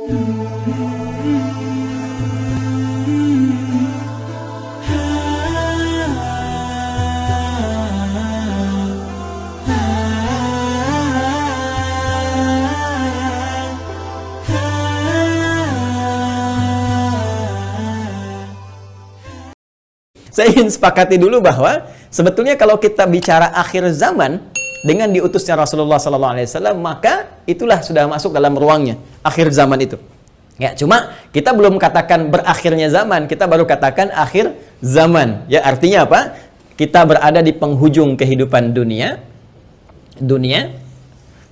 Saya ingin sepakati dulu bahwa sebetulnya kalau kita bicara akhir zaman dengan diutusnya Rasulullah SAW, maka itulah sudah masuk dalam ruangnya akhir zaman itu. Ya, cuma kita belum katakan berakhirnya zaman, kita baru katakan akhir zaman. Ya, artinya apa? Kita berada di penghujung kehidupan dunia,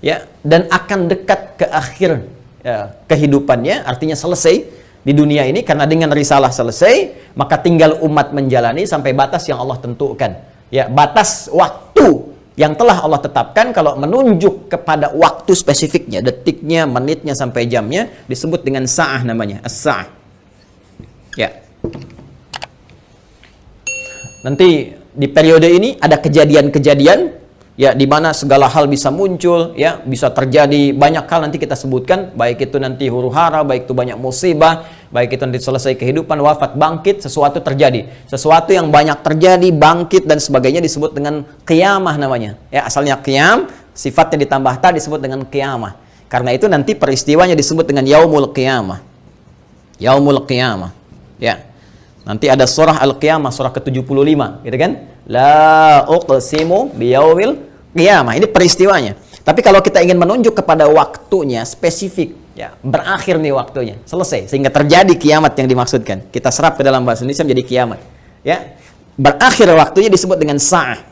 ya, dan akan dekat ke akhir kehidupannya, artinya selesai di dunia ini, karena dengan risalah selesai, maka tinggal umat menjalani sampai batas yang Allah tentukan. Ya, batas waktu yang telah Allah tetapkan, kalau menunjuk kepada waktu spesifiknya, detiknya, menitnya, sampai jamnya, disebut dengan sa'ah namanya, as-sa'ah. Ya. Nanti di periode ini ada kejadian-kejadian, ya, di mana segala hal bisa muncul, ya, bisa terjadi banyak hal nanti kita sebutkan, baik itu nanti huru-hara, baik itu banyak musibah, baik itu nanti selesai kehidupan, wafat, bangkit, sesuatu terjadi. Sesuatu yang banyak terjadi, bangkit dan sebagainya disebut dengan qiyamah namanya. Ya, asalnya qiyam, sifatnya ditambah ta disebut dengan qiyamah. Karena itu nanti peristiwanya disebut dengan yaumul qiyamah. Yaumul qiyamah. Ya. Nanti ada surah Al-Qiyamah, surah ke-75, gitu kan? La uqsimu biyaumil qiyamah. Ini peristiwanya. Tapi kalau kita ingin menunjuk kepada waktunya spesifik, ya, berakhir nih waktunya, selesai, sehingga terjadi kiamat yang dimaksudkan. Kita serap ke dalam bahasa Indonesia menjadi kiamat. Ya, berakhir waktunya disebut dengan sa'ah.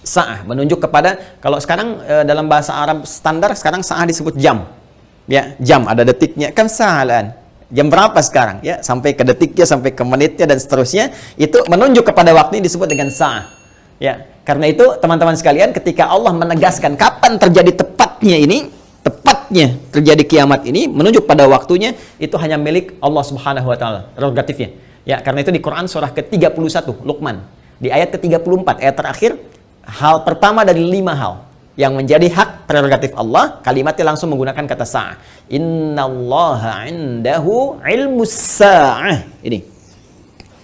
Sa'ah menunjuk kepada, kalau sekarang dalam bahasa Arab standar sekarang sa'ah disebut jam. Ya, jam ada detiknya, kan sa'alan. Jam berapa sekarang? Ya, sampai ke detiknya, sampai ke menitnya dan seterusnya, itu menunjuk kepada waktu ini disebut dengan sa'ah. Ya, karena itu teman-teman sekalian, ketika Allah menegaskan kapan terjadi tepatnya terjadi kiamat ini, menunjuk pada waktunya, itu hanya milik Allah Subhanahu wa taala, prerogatifnya. Ya, karena itu di Quran surah ke-31 Luqman, di ayat ke-34, ayat terakhir, hal pertama dari 5 hal yang menjadi hak prerogatif Allah, kalimatnya langsung menggunakan kata sa'ah. Innallaha 'indahu 'ilmus sa'ah. Ini.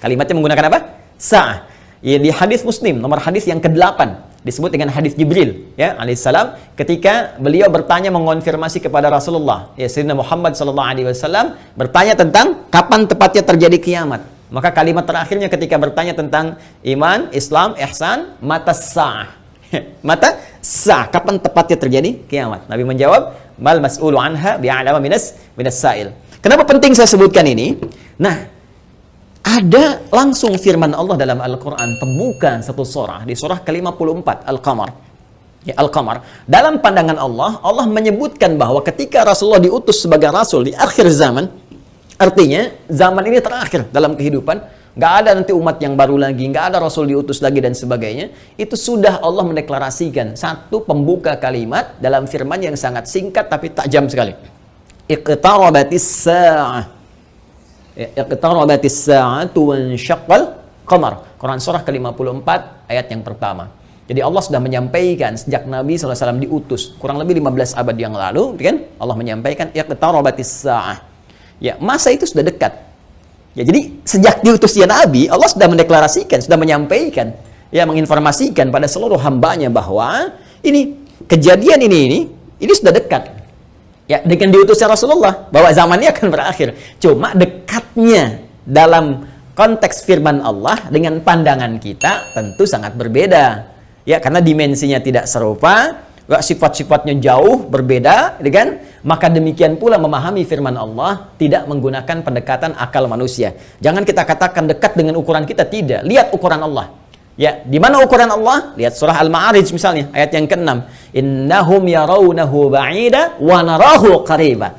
Kalimatnya menggunakan apa? Sa'ah. Ya, di hadis Muslim, nomor hadis yang ke-8, disebut dengan hadis Jibril, ya, alaihissalam, ketika beliau bertanya mengonfirmasi kepada Rasulullah, ya, Sayyidina Muhammad sallallahu alaihi wasallam, bertanya tentang kapan tepatnya terjadi kiamat. Maka kalimat terakhirnya ketika bertanya tentang iman, Islam, ihsan, mata sa'ah. Mata sa'ah, kapan tepatnya terjadi kiamat? Nabi menjawab, mal mas'ulu anha bi'alama minas sa'il. Kenapa penting saya sebutkan ini? Nah, ada langsung firman Allah dalam Al-Quran, pembuka satu surah, di surah ke-54 Al-Qamar. Ya, Al-Qamar. Dalam pandangan Allah, Allah menyebutkan bahwa ketika Rasulullah diutus sebagai Rasul di akhir zaman, artinya zaman ini terakhir dalam kehidupan, nggak ada nanti umat yang baru lagi, nggak ada Rasul diutus lagi dan sebagainya. Itu sudah Allah mendeklarasikan satu pembuka kalimat dalam firman yang sangat singkat tapi tajam sekali. Iqtarabatis sa'ah. Iqtarabatis sa'atu wansyaqqal qamar. Quran surah ke-54 ayat yang pertama. Jadi Allah sudah menyampaikan sejak Nabi SAW diutus kurang lebih 15 abad yang lalu, kan? Allah menyampaikan iqtarabatis sa'ah. Ya, masa itu sudah dekat. Ya, jadi sejak diutusnya Nabi, Allah sudah mendeklarasikan, sudah menyampaikan, ya, menginformasikan pada seluruh hambanya bahwa ini kejadian ini sudah dekat. Ya, dengan diutusnya Rasulullah, bahwa zaman ini akan berakhir. Cuma dekatnya dalam konteks firman Allah dengan pandangan kita tentu sangat berbeda. Ya, karena dimensinya tidak serupa, sifat-sifatnya jauh berbeda, kan? Maka demikian pula memahami firman Allah tidak menggunakan pendekatan akal manusia. Jangan kita katakan dekat dengan ukuran kita, tidak. Lihat ukuran Allah. Ya, di mana ukuran Allah? Lihat surah Al-Ma'arij misalnya, ayat yang ke-6. Innahum yarawnahu ba'ida wa narahu qariba.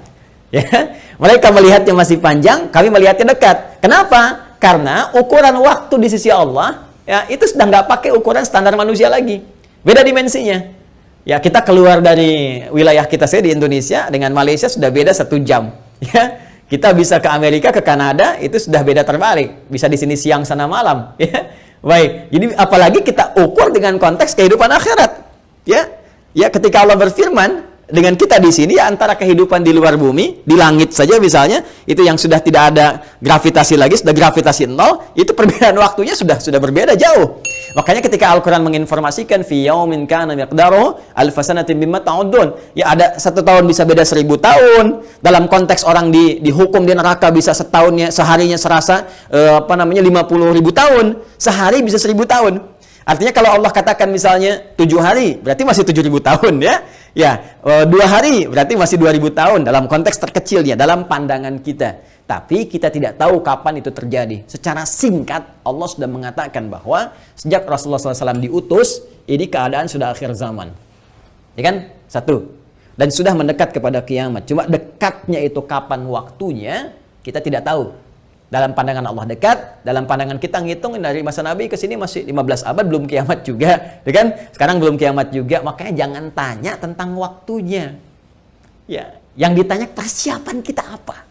Ya, mereka melihatnya masih panjang, kami melihatnya dekat. Kenapa? Karena ukuran waktu di sisi Allah, ya, itu sudah nggak pakai ukuran standar manusia lagi. Beda dimensinya. Ya, kita keluar dari wilayah kita di Indonesia dengan Malaysia sudah beda 1 jam. Ya, kita bisa ke Amerika, ke Kanada, itu sudah beda terbalik. Bisa di sini siang, sana malam. Ya, baik. Jadi apalagi kita ukur dengan konteks kehidupan akhirat. Ya, ya, ketika Allah berfirman, dengan kita di sini ya antara kehidupan di luar bumi, di langit saja misalnya, itu yang sudah tidak ada gravitasi lagi, sudah gravitasi nol, itu perbedaan waktunya sudah berbeda jauh. Makanya ketika Al-Quran menginformasikan fi yaumin kana miqdaruhu alf sanatin mimma ta'udun, ya ada 1 tahun bisa beda 1000 tahun. Dalam konteks orang dihukum di neraka bisa setahunnya, seharinya serasa 50.000 tahun, sehari bisa 1000 tahun. Artinya kalau Allah katakan misalnya 7 hari, berarti masih 7.000 tahun ya. Ya, 2 hari berarti masih 2.000 tahun dalam konteks terkecilnya, dalam pandangan kita. Tapi kita tidak tahu kapan itu terjadi. Secara singkat, Allah sudah mengatakan bahwa sejak Rasulullah SAW diutus, ini keadaan sudah akhir zaman. Ya kan? 1. Dan sudah mendekat kepada kiamat. Cuma dekatnya itu kapan waktunya, kita tidak tahu. Dalam pandangan Allah dekat, dalam pandangan kita ngitung dari masa Nabi ke sini masih 15 abad, belum kiamat juga. Ya kan? Sekarang belum kiamat juga, makanya jangan tanya tentang waktunya. Ya, yang ditanya persiapan kita apa?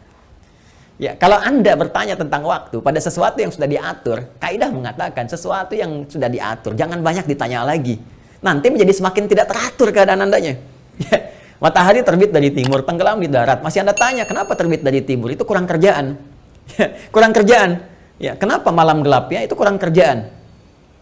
Ya, kalau Anda bertanya tentang waktu pada sesuatu yang sudah diatur, kaidah mengatakan sesuatu yang sudah diatur, jangan banyak ditanya lagi. Nanti menjadi semakin tidak teratur keadaan Andanya. Ya, matahari terbit dari timur, tenggelam di darat. Masih Anda tanya, kenapa terbit dari timur? Itu kurang kerjaan. Ya, kurang kerjaan. Ya, kenapa malam gelapnya? Itu kurang kerjaan.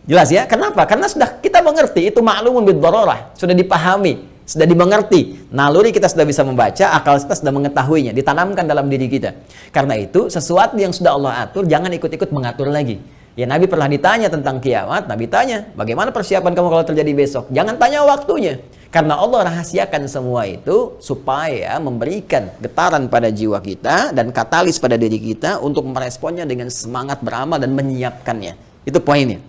Jelas ya? Kenapa? Karena sudah kita mengerti, itu ma'lumun bid-darurah, sudah dipahami. Sudah dimengerti, naluri kita sudah bisa membaca, akal kita sudah mengetahuinya, ditanamkan dalam diri kita. Karena itu, sesuatu yang sudah Allah atur, jangan ikut-ikut mengatur lagi. Ya, Nabi pernah ditanya tentang kiamat, Nabi tanya, bagaimana persiapan kamu kalau terjadi besok? Jangan tanya waktunya. Karena Allah rahasiakan semua itu, supaya memberikan getaran pada jiwa kita, dan katalis pada diri kita, untuk meresponnya dengan semangat beramal dan menyiapkannya. Itu poinnya.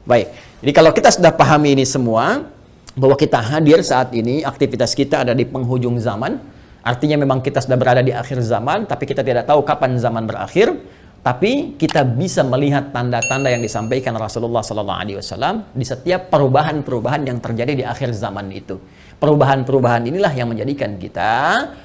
Baik, jadi kalau kita sudah pahami ini semua, bahwa kita hadir saat ini, aktivitas kita ada di penghujung zaman, artinya memang kita sudah berada di akhir zaman, tapi kita tidak tahu kapan zaman berakhir, tapi kita bisa melihat tanda-tanda yang disampaikan Rasulullah SAW di setiap perubahan-perubahan yang terjadi di akhir zaman itu. Perubahan-perubahan inilah yang menjadikan kita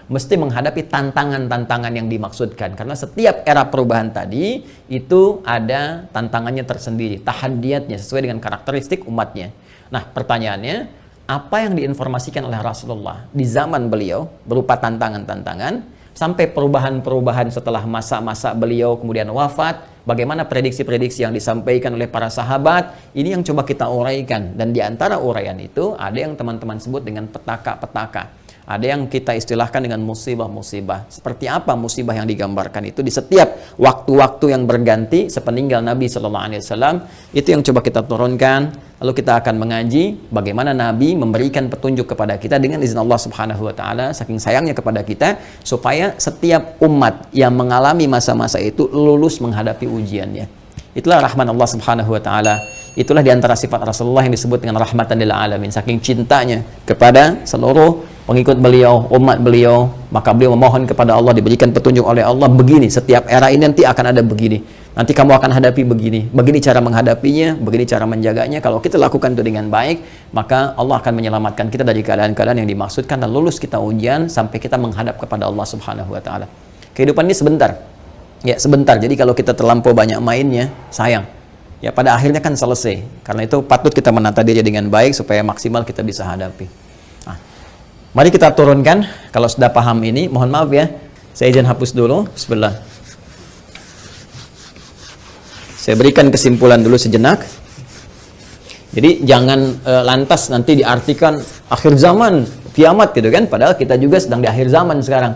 mesti menghadapi tantangan-tantangan yang dimaksudkan, karena setiap era perubahan tadi itu ada tantangannya tersendiri, tahadiyatnya sesuai dengan karakteristik umatnya. Nah, pertanyaannya, apa yang diinformasikan oleh Rasulullah di zaman beliau berupa tantangan-tantangan sampai perubahan-perubahan setelah masa-masa beliau kemudian wafat, bagaimana prediksi-prediksi yang disampaikan oleh para sahabat, ini yang coba kita uraikan. Dan di antara uraian itu ada yang teman-teman sebut dengan petaka-petaka. Ada yang kita istilahkan dengan musibah-musibah. Seperti apa musibah yang digambarkan itu di setiap waktu-waktu yang berganti sepeninggal Nabi SAW, itu yang coba kita turunkan. Lalu kita akan mengaji bagaimana Nabi memberikan petunjuk kepada kita dengan izin Allah Subhanahu wa taala, saking sayangnya kepada kita, supaya setiap umat yang mengalami masa-masa itu lulus menghadapi ujiannya. Itulah rahman Allah Subhanahu wa taala. Itulah diantara sifat Rasulullah yang disebut dengan rahmatan lil alamin. Saking cintanya kepada seluruh pengikut beliau, umat beliau, maka beliau memohon kepada Allah diberikan petunjuk oleh Allah, begini, setiap era ini nanti akan ada begini. Nanti kamu akan hadapi begini. Begini cara menghadapinya, begini cara menjaganya. Kalau kita lakukan itu dengan baik, maka Allah akan menyelamatkan kita dari keadaan-keadaan yang dimaksudkan dan lulus kita ujian sampai kita menghadap kepada Allah Subhanahu wa taala. Kehidupan ini sebentar. Ya, sebentar. Jadi kalau kita terlampau banyak mainnya, sayang. Ya, pada akhirnya kan selesai. Karena itu patut kita menata diri dengan baik supaya maksimal kita bisa hadapi. Nah, mari kita turunkan. Kalau sudah paham ini, mohon maaf ya, saya izin hapus dulu. Bismillah. Saya berikan kesimpulan dulu sejenak. Jadi jangan lantas nanti diartikan akhir zaman, kiamat gitu kan. Padahal kita juga sedang di akhir zaman sekarang.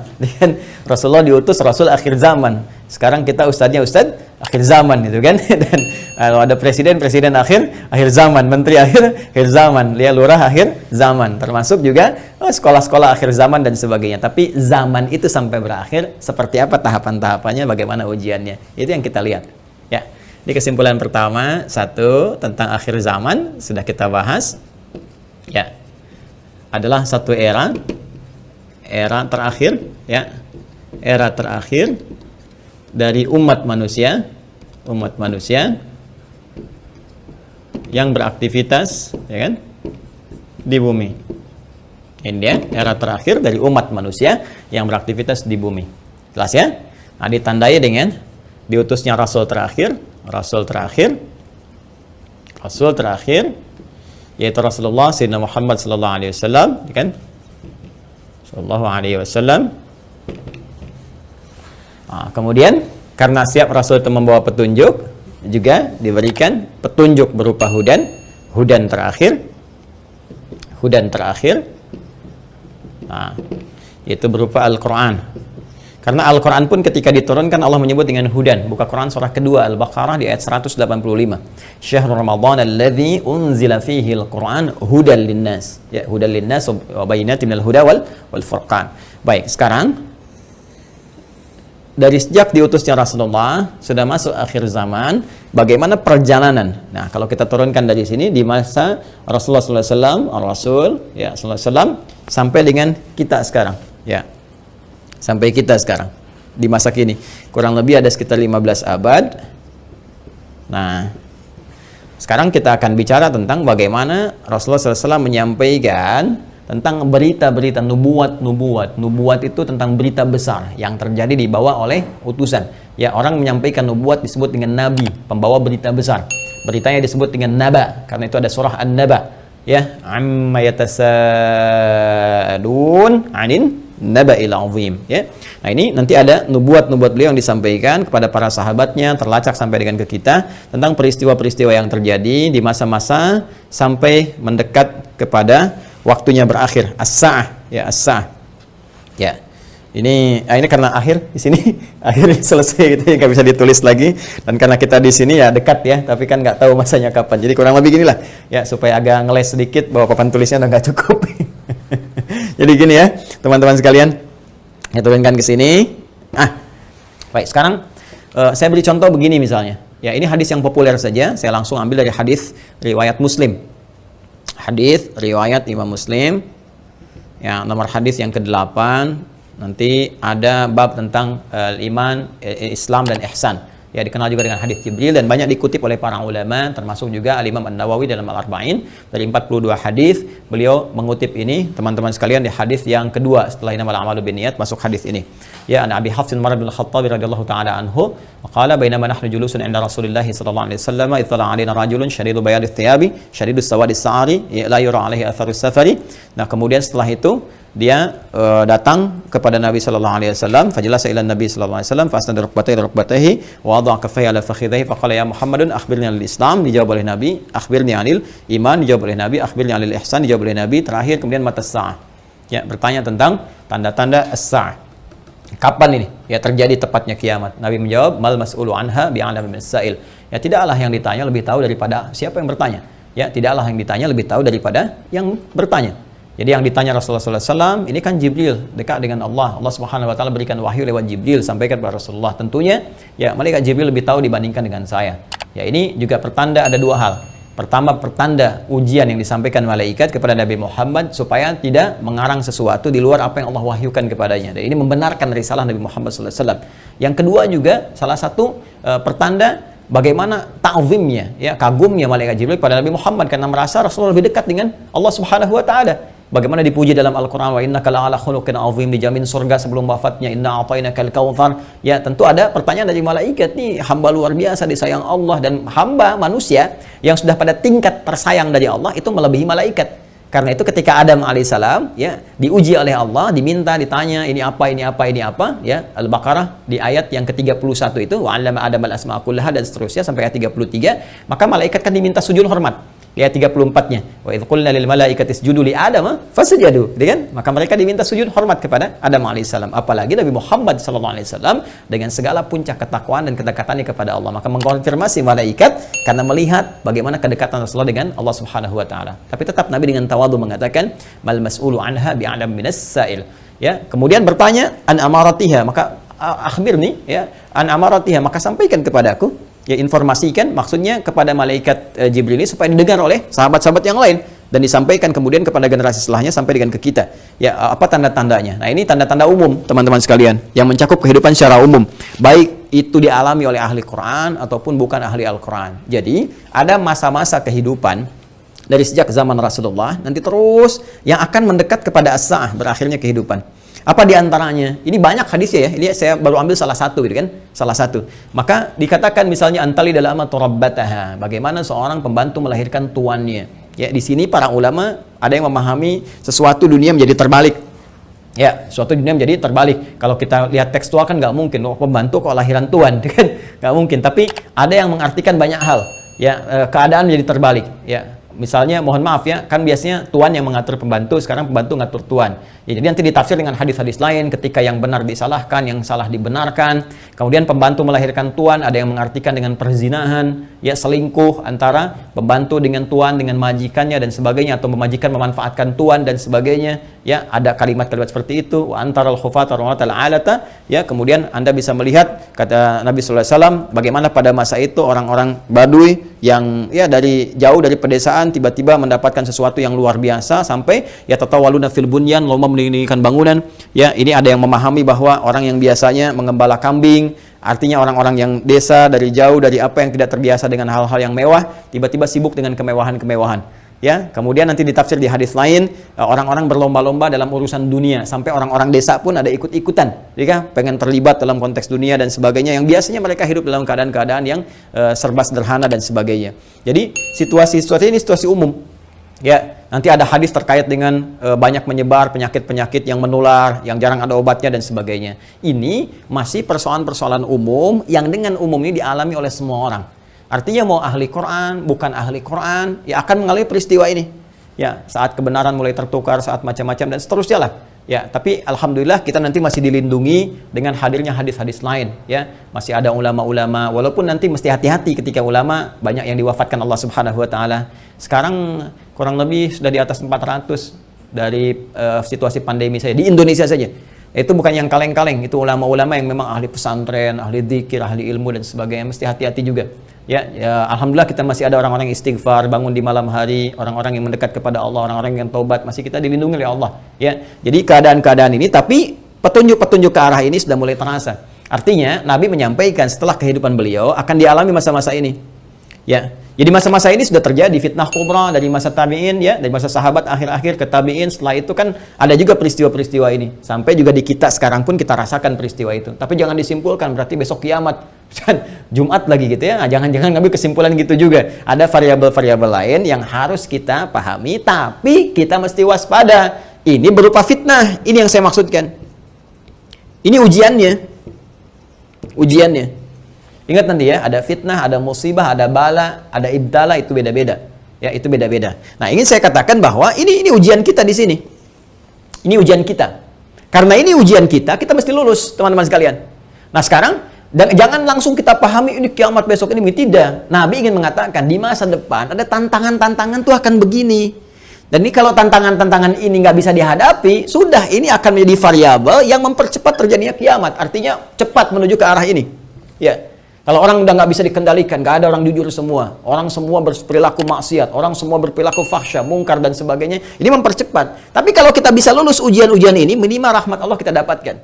Rasulullah diutus Rasul akhir zaman. Sekarang kita ustadznya ustadz akhir zaman gitu kan. Dan kalau ada presiden akhir zaman, menteri akhir zaman, lurah akhir zaman. Termasuk juga sekolah-sekolah akhir zaman dan sebagainya. Tapi zaman itu sampai berakhir, seperti apa tahapan-tahapannya, bagaimana ujiannya. Itu yang kita lihat. Ya. Ini kesimpulan pertama, 1 tentang akhir zaman sudah kita bahas. Ya. Adalah satu era terakhir, ya. Era terakhir dari umat manusia yang beraktivitas, ya kan, di bumi. Ini dia era terakhir dari umat manusia yang beraktivitas di bumi. Jelas ya? Nah, ditandai dengan diutusnya Rasul terakhir, yaitu Rasulullah Sayyidina Muhammad sallallahu alaihi wasallam, kan? sallallahu alaihi wasallam. Kemudian karena siap Rasul itu membawa petunjuk, juga diberikan petunjuk berupa hudan terakhir, yaitu berupa Al-Quran. Karena Al-Quran pun ketika diturunkan Allah menyebut dengan hudan. Buka Quran surah kedua Al-Baqarah di ayat 185. Syahrul Ramadan alladzi unzila fihi al-Quran hudan linnas. Ya, hudan linnas wa bayyinatin minal huda wal furqan. Baik, sekarang dari sejak diutusnya Rasulullah sudah masuk akhir zaman, bagaimana perjalanan? Nah, kalau kita turunkan dari sini di masa Rasulullah SAW, Rasul ya SAW sampai dengan kita sekarang, ya. Sampai kita sekarang di masa kini kurang lebih ada sekitar 15 abad. Nah, sekarang kita akan bicara tentang bagaimana Rasulullah SAW menyampaikan tentang berita-berita nubuat itu tentang berita besar yang terjadi dibawa oleh utusan. Ya, orang menyampaikan nubuat disebut dengan nabi, pembawa berita besar. Beritanya disebut dengan naba, karena itu ada surah An-Naba. Ya, amma yatasaalun 'anin naba'il 'azim, ya. Nah, ini nanti ada nubuat beliau yang disampaikan kepada para sahabatnya, terlacak sampai dengan ke kita tentang peristiwa-peristiwa yang terjadi di masa-masa sampai mendekat kepada waktunya berakhir, as-sa'ah, ya, as-sa'ah. Ya. Ini karena akhir di sini akhirnya selesai gitu, nggak bisa ditulis lagi, dan karena kita di sini ya dekat ya, tapi kan nggak tahu masanya kapan. Jadi kurang lebih ginilah ya, supaya agak ngeles sedikit bahwa papan tulisnya udah nggak cukup. Jadi gini ya, teman-teman sekalian, saya turunkan ke sini. Baik, sekarang saya beri contoh begini misalnya. Ya, ini hadis yang populer saja, saya langsung ambil dari hadis riwayat Muslim. Hadis riwayat Imam Muslim. Ya, nomor hadis yang ke-8. Nanti ada bab tentang iman, Islam dan ihsan. Ya, dikenal juga dengan hadis Jibril dan banyak dikutip oleh para ulama, termasuk juga Al-Imam An-Nawawi dalam Al-Arba'in. Dari 42 hadis beliau mengutip ini, teman-teman sekalian, di hadis yang kedua setelah innamal a'malu binniyat, masuk hadis ini. Ya, an Abi Hafs Umar bin Al-Khattab radhiyallahu taala anhu, qala bainama nahnu julusun 'inda Rasulillah sallallahu alaihi wasallam, ittala 'alaina rajulun shadidu bayadit thiyabi, shadidus sawadis sa'ari, la yura 'alaihi atharus safari. Nah, kemudian setelah itu dia datang kepada Nabi sallallahu alaihi wasallam, fajalasa ila Nabi sallallahu alaihi wasallam, fasnada rukbatayhi wa wada'a kaffayhi ala fakhidhihi, faqala ya Muhammadun akhbirni anil Islam, dijawab oleh Nabi, akhbirni anil iman, dijawab oleh Nabi, akhbirni anil ihsan, dijawab oleh Nabi, terakhir kemudian mata sa'ah. Ya, bertanya tentang tanda-tanda as-sa'ah. Kapan ini ya terjadi tepatnya kiamat? Nabi menjawab, mal mas'ulu anha bi'alami min as-sa'il. Ya, tidaklah yang ditanya lebih tahu daripada siapa yang bertanya. Ya, tidaklah yang ditanya lebih tahu daripada yang bertanya. Jadi yang ditanya Rasulullah SAW ini kan Jibril, dekat dengan Allah. Allah Subhanahu Wa Taala berikan wahyu lewat Jibril sampaikan kepada Rasulullah. Tentunya ya malaikat Jibril lebih tahu dibandingkan dengan saya. Ya, ini juga pertanda ada dua hal. Pertama, pertanda ujian yang disampaikan malaikat kepada Nabi Muhammad supaya tidak mengarang sesuatu di luar apa yang Allah wahyukan kepadanya. Dan ini membenarkan risalah Nabi Muhammad SAW. Yang kedua juga salah satu pertanda bagaimana ta'zimnya, ya, kagumnya malaikat Jibril pada Nabi Muhammad karena merasa Rasulullah lebih dekat dengan Allah Subhanahu Wa Taala. Bagaimana dipuji dalam Al-Quran, wa innaka la'ala khuluqin 'azim, dijamin surga sebelum wafatnya, inna a'tainakal kautsar. Ya, tentu ada pertanyaan dari malaikat, nih hamba luar biasa disayang Allah, dan hamba manusia yang sudah pada tingkat tersayang dari Allah itu melebihi malaikat. Karena itu ketika Adam alaihissalam ya diuji oleh Allah, diminta, ditanya ini apa, ya, Al-Baqarah di ayat yang ke-31 itu, wa 'allama Adam al-asma'a kullaha, dan seterusnya sampai ayat 33, maka malaikat kan diminta sujud hormat. Ayat 34-nya, wa idz qulna lil malaikati isjudu li Adam fasajadu, kan? Maka mereka diminta sujud hormat kepada Adam alaihissalam. Apalagi Nabi Muhammad sallallahu alaihi wasallam dengan segala puncak ketakwaan dan kedekatannya kepada Allah, maka mengkonfirmasi malaikat karena melihat bagaimana kedekatan Rasulullah dengan Allah Subhanahu Wa Taala. Tapi tetap Nabi dengan tawadhu mengatakan, mal mas'ulu anha bi'alam minas sa'il. Ya, kemudian bertanya an amaratiha, maka akhbirni, ya, an amaratiha, maka sampaikan kepadaku. Ya, informasikan maksudnya kepada malaikat Jibril ini supaya didengar oleh sahabat-sahabat yang lain dan disampaikan kemudian kepada generasi setelahnya sampai dengan ke kita. Ya, apa tanda-tandanya? Nah, ini tanda-tanda umum teman-teman sekalian yang mencakup kehidupan secara umum, baik itu dialami oleh ahli Quran ataupun bukan ahli Al-Quran. Jadi ada masa-masa kehidupan dari sejak zaman Rasulullah nanti terus yang akan mendekat kepada as-sa'ah, berakhirnya kehidupan. Apa diantaranya? Ini banyak hadisnya ya. Ini saya baru ambil salah satu, gitu kan? Salah satu. Maka dikatakan misalnya antali dalam turabbataha. Bagaimana seorang pembantu melahirkan tuannya. Ya, di sini para ulama ada yang memahami sesuatu dunia menjadi terbalik. Ya, suatu dunia menjadi terbalik. Kalau kita lihat tekstual kan nggak mungkin, oh, pembantu kok lahiran tuan, kan nggak mungkin. Tapi ada yang mengartikan banyak hal. Ya, keadaan menjadi terbalik. Ya, misalnya, mohon maaf ya, kan biasanya tuan yang mengatur pembantu, sekarang pembantu ngatur tuan. Ya, jadi nanti ditafsir dengan hadis-hadis lain, ketika yang benar disalahkan, yang salah dibenarkan. Kemudian pembantu melahirkan tuan, ada yang mengartikan dengan perzinahan, ya selingkuh antara pembantu dengan tuan, dengan majikannya dan sebagainya, atau majikan memanfaatkan tuan dan sebagainya. Ya, ada kalimat-kalimat seperti itu, wa antaral khufata rawatal alata. Ya, kemudian Anda bisa melihat kata Nabi sallallahu alaihi wasallam bagaimana pada masa itu orang-orang Badui yang ya dari jauh dari pedesaan tiba-tiba mendapatkan sesuatu yang luar biasa sampai ya tatawaluna fil bunyan, lomba mendirikan bangunan. Ya, ini ada yang memahami bahwa orang yang biasanya mengembala kambing, artinya orang-orang yang desa dari jauh dari apa yang tidak terbiasa dengan hal-hal yang mewah, tiba-tiba sibuk dengan kemewahan-kemewahan. Ya, kemudian nanti ditafsir di hadis lain, orang-orang berlomba-lomba dalam urusan dunia, sampai orang-orang desa pun ada ikut-ikutan, ya, pengen terlibat dalam konteks dunia dan sebagainya, yang biasanya mereka hidup dalam keadaan-keadaan yang serba sederhana dan sebagainya. Jadi situasi ini situasi umum. Ya, nanti ada hadis terkait dengan banyak menyebar penyakit-penyakit yang menular, yang jarang ada obatnya dan sebagainya. Ini masih persoalan-persoalan umum yang dengan umum ini dialami oleh semua orang. Artinya mau ahli Quran, bukan ahli Quran, ya akan mengalami peristiwa ini. Ya, saat kebenaran mulai tertukar, saat macam-macam dan seterusnya lah. Ya, tapi alhamdulillah kita nanti masih dilindungi dengan hadirnya hadis-hadis lain. Ya, masih ada ulama-ulama, walaupun nanti mesti hati-hati ketika ulama banyak yang diwafatkan Allah Subhanahu Wa Taala. Sekarang kurang lebih sudah di atas 400 dari situasi pandemi saya di Indonesia saja. Itu bukan yang kaleng-kaleng, itu ulama-ulama yang memang ahli pesantren, ahli dzikir, ahli ilmu dan sebagainya. Mesti hati-hati juga. Ya, alhamdulillah kita masih ada orang-orang yang istighfar, bangun di malam hari, orang-orang yang mendekat kepada Allah, orang-orang yang taubat, masih kita dilindungi oleh Allah. Ya, jadi keadaan-keadaan ini, tapi petunjuk-petunjuk ke arah ini sudah mulai terasa. Artinya Nabi menyampaikan setelah kehidupan beliau akan dialami masa-masa ini. Ya, jadi masa-masa ini sudah terjadi fitnah kubra dari masa tabi'in, ya, dari masa sahabat akhir-akhir ke tabi'in. Setelah itu kan ada juga peristiwa-peristiwa ini. Sampai juga di kita sekarang pun kita rasakan peristiwa itu. Tapi jangan disimpulkan berarti besok kiamat. Jumat lagi gitu ya. Nah, jangan ngambil kesimpulan gitu juga. Ada variabel-variabel lain yang harus kita pahami, tapi kita mesti waspada. Ini berupa fitnah. Ini yang saya maksudkan. Ini ujiannya. Ujiannya. Ingat nanti ya, ada fitnah, ada musibah, ada bala, ada ibtala, itu beda-beda. Ya, itu beda-beda. Nah, ingin saya katakan bahwa ini ujian kita di sini. Ini ujian kita. Karena ini ujian kita mesti lulus, teman-teman sekalian. Nah, sekarang jangan langsung kita pahami ini kiamat besok ini, tidak. Nabi ingin mengatakan di masa depan ada tantangan-tantangan tuh akan begini. Dan ini kalau tantangan-tantangan ini nggak bisa dihadapi, sudah ini akan menjadi variabel yang mempercepat terjadinya kiamat. Artinya cepat menuju ke arah ini. Ya. Kalau orang udah nggak bisa dikendalikan, nggak ada orang jujur semua, orang semua berperilaku maksiat, orang semua berperilaku fahsya, mungkar dan sebagainya, ini mempercepat. Tapi kalau kita bisa lulus ujian-ujian ini, minimal rahmat Allah kita dapatkan.